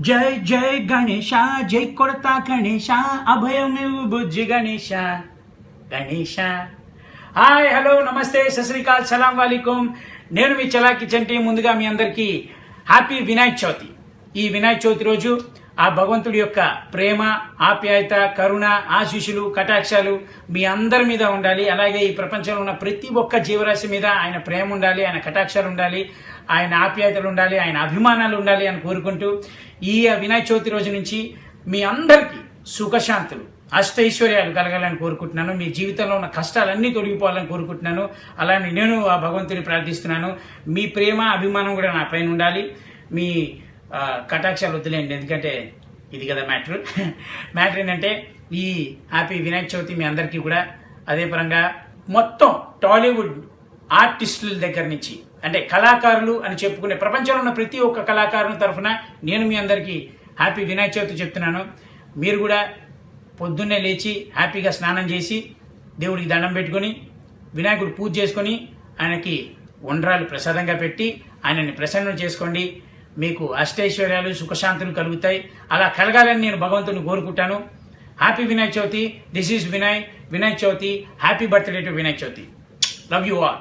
జై జై గణేశ, జై కొడతా గణేశ, అభయం బుజ్జి గణేశ గణేశ. హాయ్, హలో, నమస్తే, సస్రీకాల్, సలాం వాలేకుం. నేను మీ చలాకి చంటి. ముందుగా మీ అందరికీ హ్యాపీ వినాయక చవితి. ఈ వినాయక చవితి రోజు ఆ భగవంతుడి యొక్క ప్రేమ, ఆప్యాయత, కరుణ, ఆశీస్సులు, కటాక్షాలు మీ అందరి మీద ఉండాలి. అలాగే ఈ ప్రపంచంలో ఉన్న ప్రతి ఒక్క జీవరాశి మీద ఆయన ప్రేమ ఉండాలి, ఆయన కటాక్షాలు ఉండాలి, ఆయన ఆప్యాయతలు ఉండాలి, ఆయన అభిమానాలు ఉండాలి అని కోరుకుంటూ ఈ వినాయక చవితి రోజు నుంచి మీ అందరికీ సుఖశాంతులు, అష్టైశ్వర్యాలు కలగాలని కోరుకుంటున్నాను. మీ జీవితంలో ఉన్న కష్టాలన్నీ తొలగిపోవాలని కోరుకుంటున్నాను. అలానే నేను ఆ భగవంతుని ప్రార్థిస్తున్నాను. మీ ప్రేమ, అభిమానం కూడా నా పైన ఉండాలి. మీ కటాక్షాలు వద్దులేండి, ఎందుకంటే ఇది కదా మ్యాటర్. మ్యాటర్ ఏంటంటే ఈ హ్యాపీ వినాయక చవితి మీ అందరికీ కూడా. అదే పరంగా మొత్తం టాలీవుడ్ ఆర్టిస్టుల దగ్గర నుంచి, అంటే కళాకారులు అని చెప్పుకునే ప్రపంచంలో ఉన్న ప్రతి ఒక్క కళాకారుల తరఫున నేను మీ అందరికీ హ్యాపీ వినాయక చవితి చెప్తున్నాను. మీరు కూడా పొద్దున్నే లేచి హ్యాపీగా స్నానం చేసి దేవుడికి దండం పెట్టుకొని వినాయకుడు పూజ చేసుకొని ఆయనకి ఉండ్రాలు ప్రసాదంగా పెట్టి ఆయనని ప్రసన్నం చేసుకోండి. మీకు అష్టైశ్వర్యాలు, సుఖశాంతులు కలుగుతాయి. అలా కలగాలని నేను భగవంతుని కోరుకుంటాను. Happy Vinayaka Chavithi. This is Vinayak Chavithi. Happy birthday to Vinayaka Chavithi. Love you all.